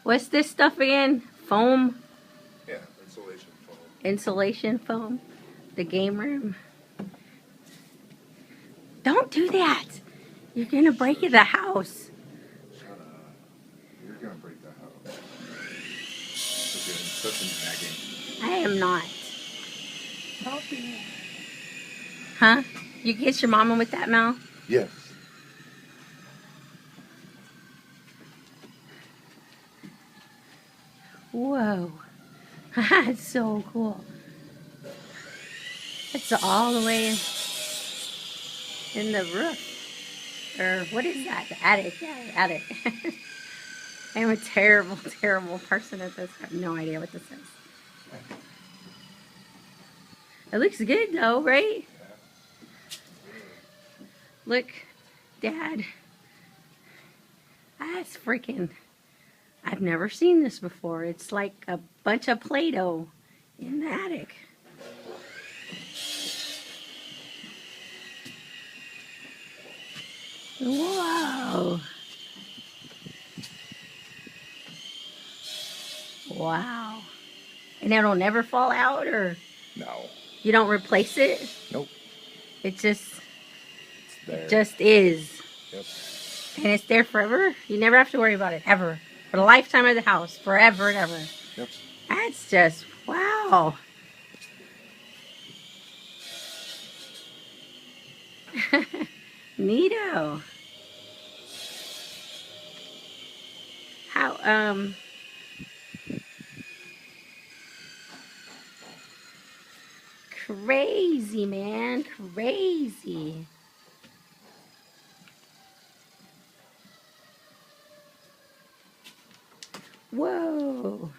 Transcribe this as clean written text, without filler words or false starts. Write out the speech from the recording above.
What's this stuff again? Foam? Yeah, insulation foam. Insulation foam? The game room? Don't do that! You're gonna break the house. Shut up. You're gonna break the house. You're such an nagging. I am not. Stop it. Huh? You kiss your mama with that, Mel? Yes. Whoa. That's so cool. It's all the way in the roof. Or what is that? The attic. Yeah, the attic. I am a terrible, terrible person at this. I have no idea what this is. It looks good though, right? Look, Dad. That's freaking... I've never seen this before. It's like a bunch of Play-Doh in the attic. Whoa. Wow. And it'll never fall out, or No. you don't replace it? Nope. It just... It's there. It just is. Yep. And it's there forever? You never have to worry about it, ever. For the lifetime of the house, forever and ever. Yep. That's just, wow. Neato. How, crazy, man. Crazy. Whoa.